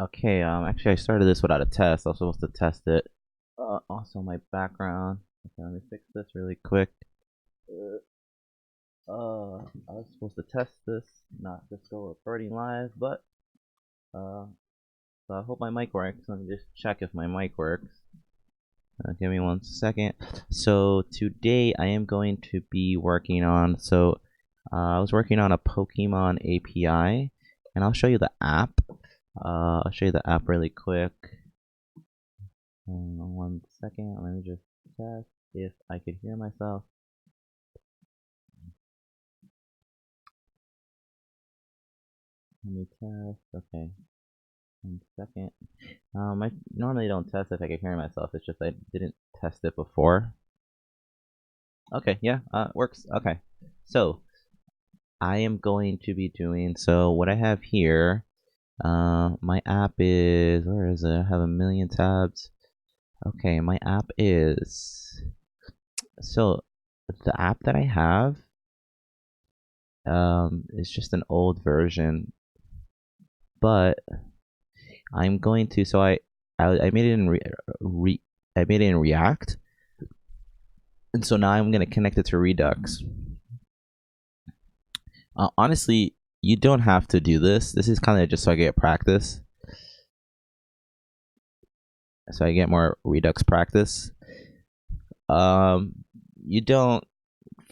Okay, actually I started this without a test. I was supposed to test it. Also my background. Okay, let me fix this really quick. I was supposed to test this, not just go recording live, but uh, so I hope my mic works. Let me just check if my mic works. Give me 1 second. So today I am going to be working on, I was working on a Pokemon API, and I'll show you the app. I'll show you the app really quick. 1 second, let me just test if I could hear myself. Let me test, okay. 1 second. I normally don't test if I can hear myself, it's just I didn't test it before. Okay, yeah, works, okay. So, I am going to be doing, so what I have here, my app is, where is it? I have a million tabs. Okay, my app is, so the app that I have is just an old version, but I'm going to, so I made it in I made it in React, and so now I'm going to connect it to Redux. Honestly, you don't have to do this. This is kind of just so I get practice, so I get more Redux practice. You don't,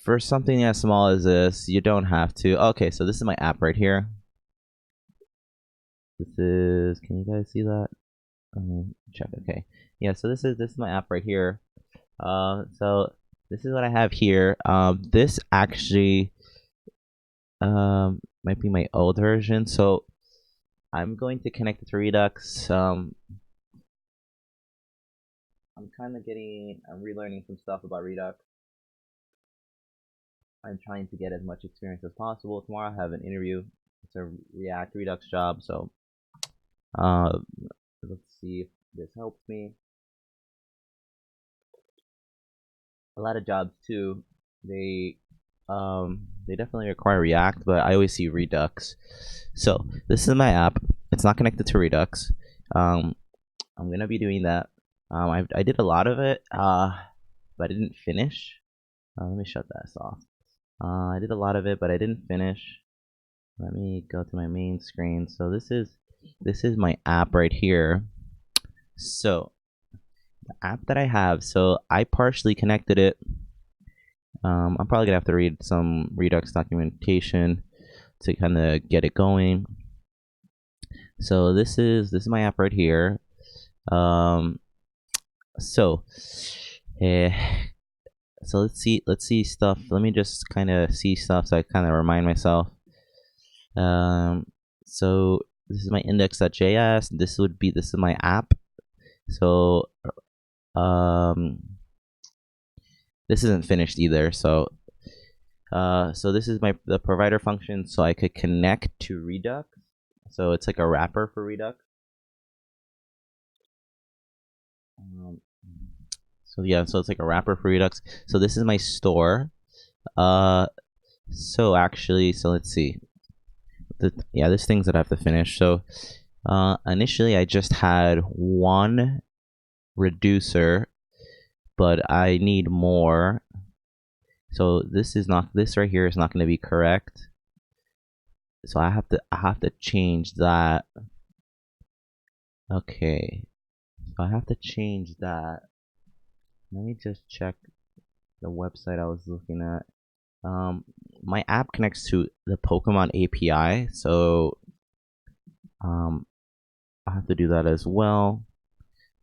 for something as small as this, you don't have to. Okay, so this is my app right here. This is, can you guys see that? Check. Okay, yeah. So this is my app right here. So this is what I have here. This actually might be my old version. So I'm going to connect it to Redux. I'm kind of I'm relearning some stuff about Redux. I'm trying to get as much experience as possible. Tomorrow I have an interview. It's a React Redux job. So uh, let's see if this helps me. A lot of jobs too, they definitely require React, but I always see Redux. So this is my app. It's not connected to Redux. I'm gonna be doing that. I did a lot of it, but I didn't finish. Let me shut that off. I did a lot of it, but I didn't finish. Let me go to my main screen. So this is my app right here. So the app that I have, so I partially connected it. I'm probably gonna have to read some Redux documentation to kind of get it going. So this is my app right here. Um, so, uh, so let's see stuff. Let me just kind of see stuff so I kind of remind myself. So this is my index.js. This is my app. So this isn't finished either. So this is the provider function, so I could connect to Redux. So it's like a wrapper for Redux. So yeah, so it's like a wrapper for Redux. So this is my store. So actually, so let's see. Yeah, there's things that I have to finish. So initially I just had one reducer, but I need more. So this right here is not going to be correct. So I have to change that. Okay. So I have to change that. Let me just check the website I was looking at. My app connects to the Pokemon API, so I have to do that as well.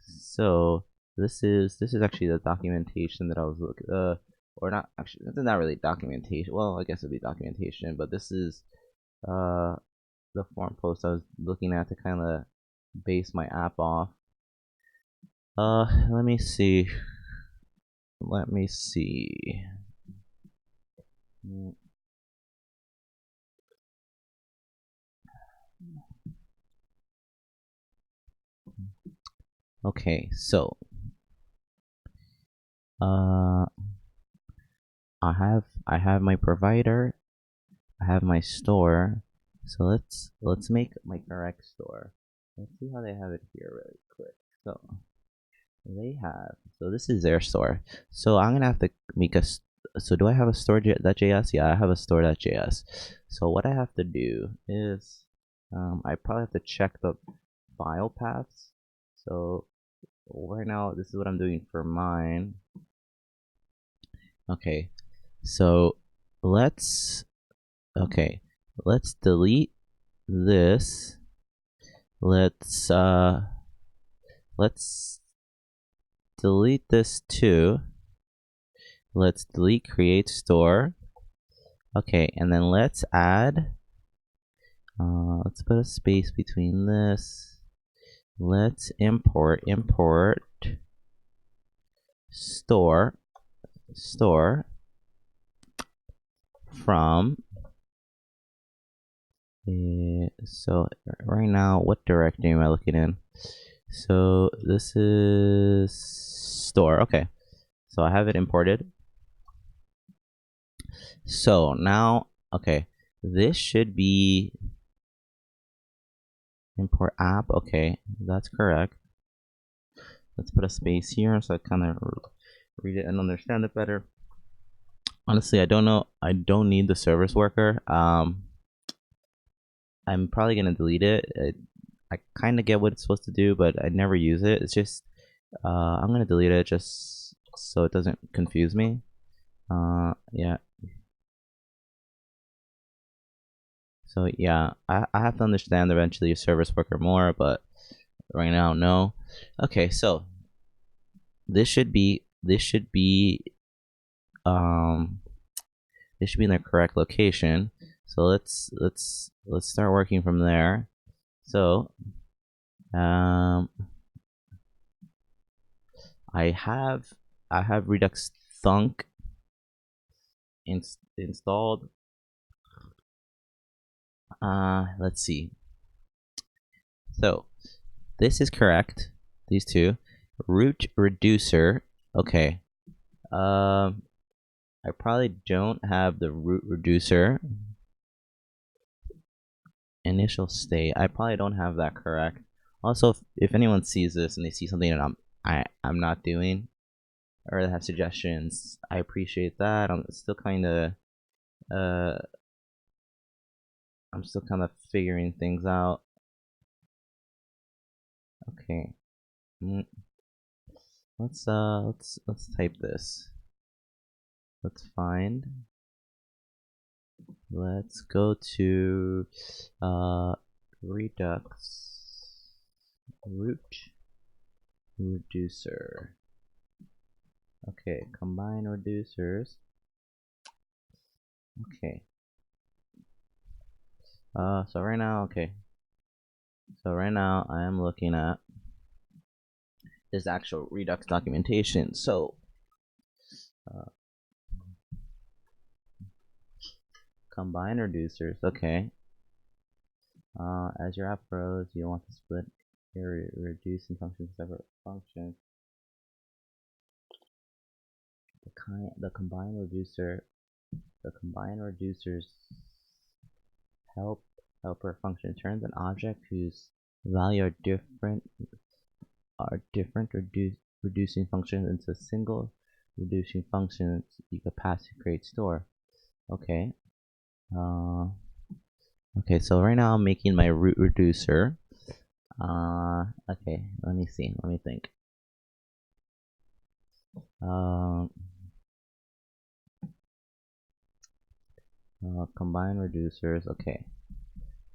So this is actually the documentation that I was looking, or not actually. This is not really documentation. Well, I guess it'd be documentation, but this is uh the forum post I was looking at to kind of base my app off. Let me see. Let me see. Okay, so uh, I have my provider, I have my store. So let's make my correct store. let's see how they have it here really quick. So they have, so this is their store. So I'm gonna have to make a, so do I have a store.js? Yeah, I have a store.js. So what I have to do is, I probably have to check the file paths. So right now, this is what I'm doing for mine. Okay, so let's, okay, let's delete this. Let's delete this too. Let's delete create store. Okay, and then let's add, let's put a space between this. Let's import store from, so right now, what directory am I looking in? So this is store. Okay, so I have it imported. So now, okay, this should be import app. Okay, that's correct. Let's put a space here so I kind of read it and understand it better. Honestly, I don't know. I don't need the service worker. I'm probably gonna delete it. I kind of get what it's supposed to do, but I never use it. It's just, I'm gonna delete it just so it doesn't confuse me. Yeah. So yeah, I have to understand eventually service worker more, but right now, no. Okay, so this should be um this should be in the correct location. So let's start working from there. So I have Redux Thunk installed. Let's see. So this is correct. These two. Root reducer. Okay. I probably don't have the root reducer. Initial state. I probably don't have that correct. Also, if anyone sees this and they see something that I'm not doing, or they have suggestions, I appreciate that. Uh I'm still kind of figuring things out. Okay. Let's type this. Let's find. Let's go to Redux root reducer. Okay, combine reducers. Okay. So right now, okay. So right now I am looking at this actual Redux documentation. So combine reducers. Okay. As your app grows, you want to split your reducing functions separate functions. The combine reducers helper function turns an object whose value are different reducing functions into a single reducing function you can pass to create store. Okay. Okay, so right now I'm making my root reducer. Okay, let me see. Let me think. Combine reducers. Okay,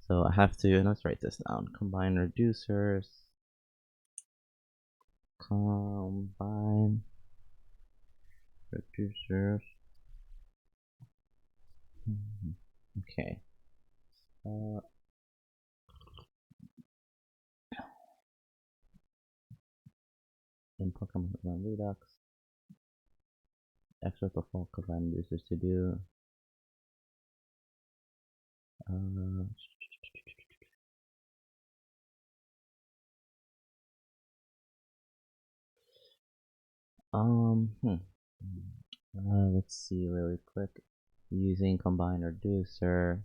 so I have to. Let's write this down. Combine reducers. Combine reducers. Okay. Input combine Redux. Extra default combine reducers to do. Let's see really quick. Using combine reducer.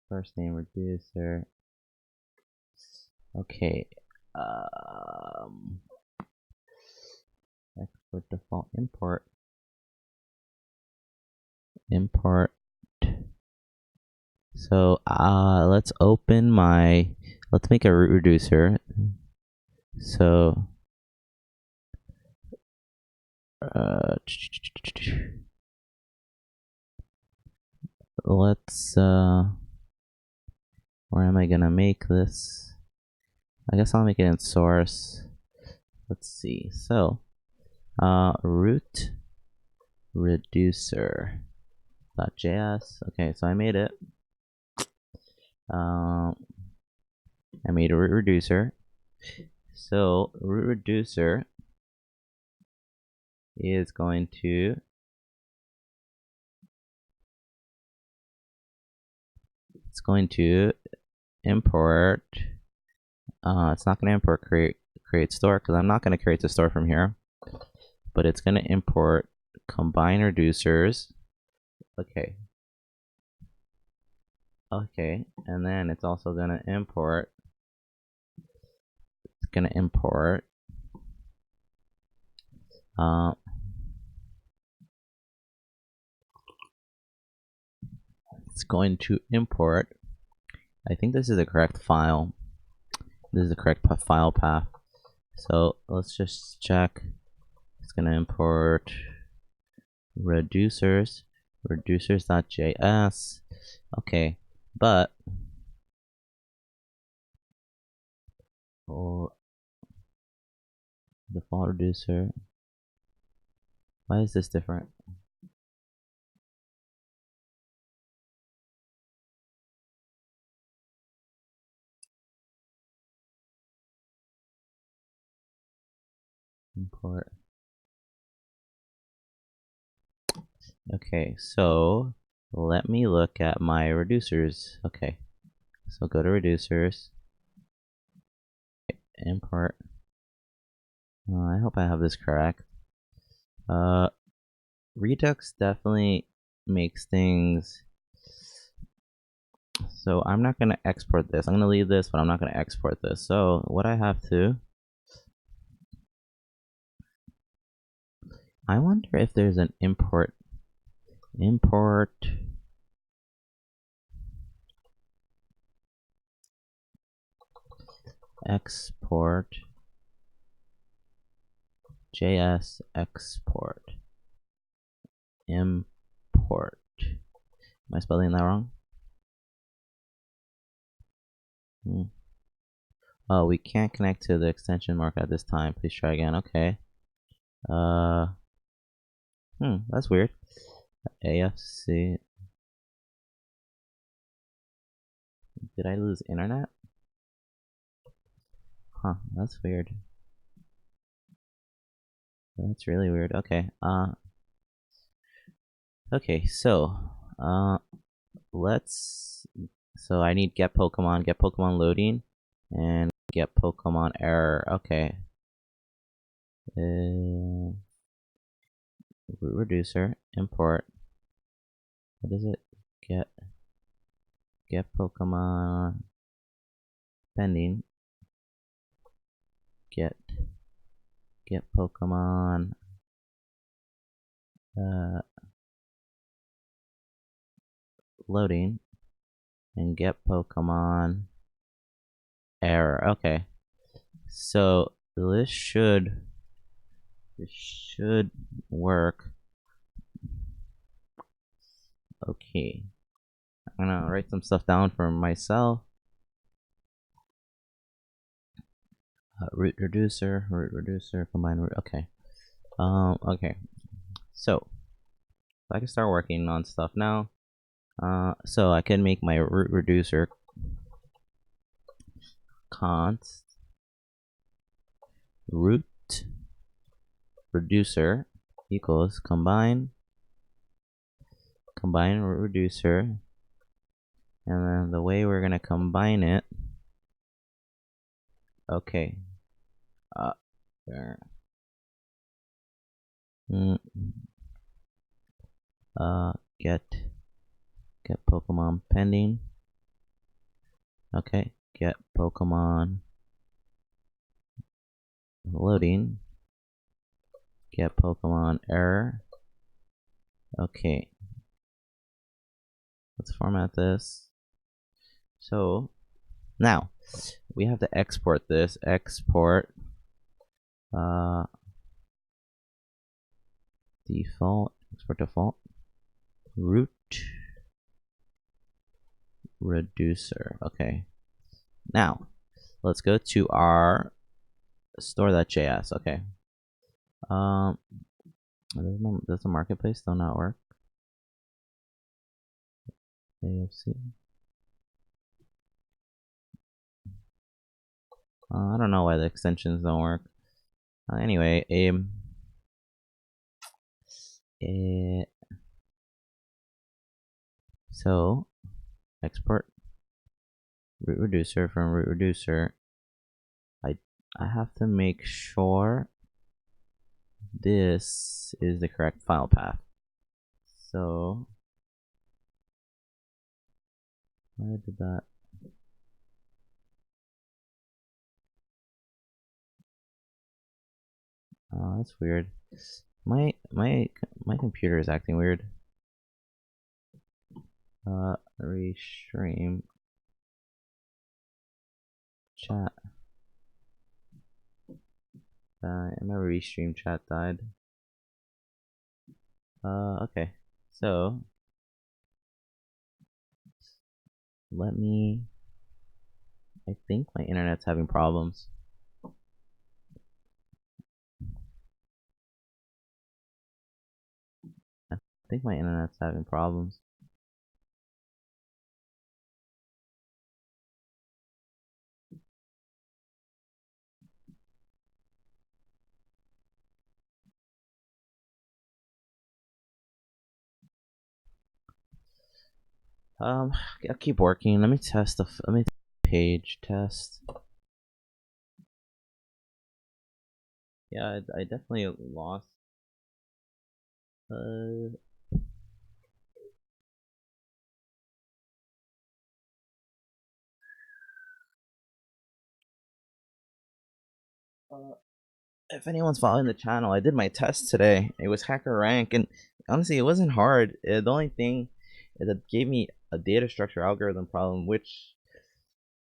first name reducer. Okay. Export default import. Import. So let's open let's make a root reducer. So let's where am I gonna make this? I guess I'll make it in source. Let's see. So root reducer .js. Okay, so I made it. I made a root reducer. So root reducer is going to import. It's not going to import create store because I'm not going to create the store from here, but it's going to import combine reducers. Okay. Okay, and then it's also going to import. It's going to import. It's going to import. I think this is the correct file. This is the correct file path. So let's just check. It's going to import reducers, reducers.js. Okay, but default reducer. Why is this different? Import. Okay, so let me look at my reducers. Okay, so go to reducers, import. I hope I have this correct. Redux definitely makes things. So I'm not going to export this. I'm going to leave this, but I'm not going to export this. So what I have to. I wonder if there's an import. Export JS export import. Am I spelling that wrong? Oh, we can't connect to the extension mark at this time. Please try again. Okay. That's weird. AFC. Did I lose internet? Huh, that's weird. That's really weird. Okay. Okay, so so I need get Pokemon loading, and get Pokemon error. Okay. Root reducer import. What is it? Get Pokemon pending. Get Pokemon loading, and get Pokemon error. Okay, so this should work. Okay, I'm gonna write some stuff down for myself. Root reducer, combine root. Okay. Okay. So I can start working on stuff now. So I can make my root reducer const root reducer equals combine root reducer, and then the way we're gonna combine it. Okay. There. Get Pokemon pending. Okay, get Pokemon loading. Get Pokemon error. Okay, let's format this. So now we have to export this. Export default. Export default. Root reducer. Okay. Now let's go to our store.js. Okay. Does the marketplace still not work? AFC. I don't know why the extensions don't work. Anyway, so export root reducer from root reducer. I have to make sure this is the correct file path. So why did that? Oh, that's weird. My computer is acting weird. Restream chat. My restream chat died. Okay. So let me. I think my internet's having problems. I think my internet's having problems. I'll keep working. Let me test the. Let me page test. Yeah, I definitely lost. If anyone's following the channel, I did my test today. It was hacker rank, and honestly, it wasn't hard. The only thing is that gave me a data structure algorithm problem, which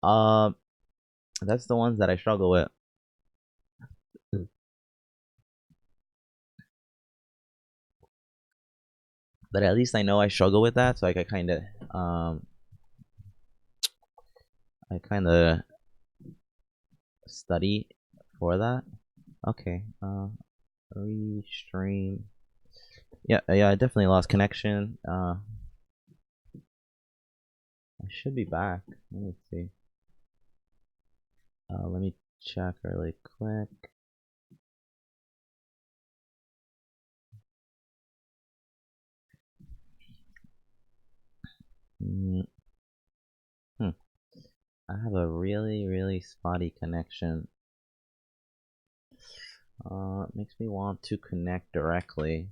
that's the ones that I struggle with. But at least I know I struggle with that, so I kind of study for that. Okay, restream. Yeah, I definitely lost connection. I should be back. Let me see. Let me check really quick. I have a really spotty connection. It makes me want to connect directly.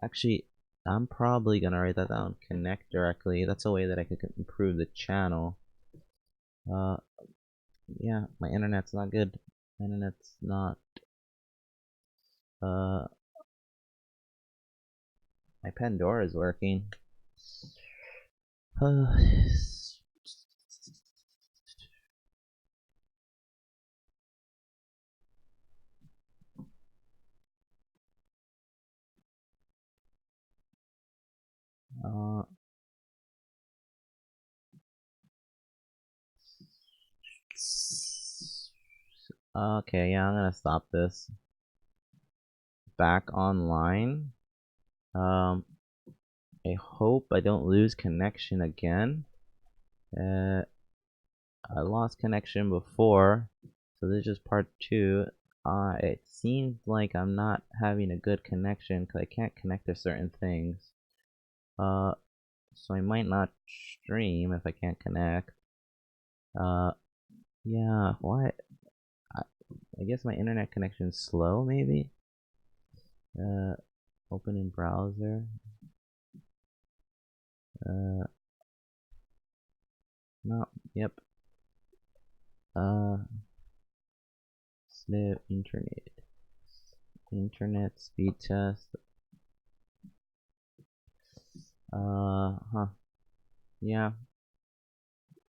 Actually, I'm probably gonna write that down. Connect directly. That's a way that I could improve the channel. Yeah, my internet's not good. My internet's not. My Pandora is working. Okay, yeah, I'm gonna stop this. Back online. I hope I don't lose connection again. I lost connection before, so this is just part 2. It seems like I'm not having a good connection because I can't connect to certain things. So I might not stream if I can't connect. Yeah, why? I guess my internet connection's slow, maybe? Open in browser. No, yep. Snip internet speed test. Yeah.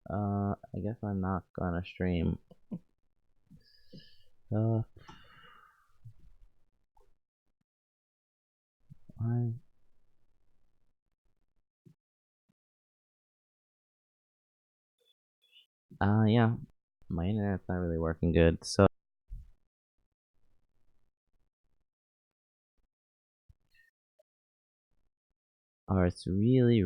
I guess I'm not gonna stream. Why? Yeah. My internet's not really working good, so. Or it's really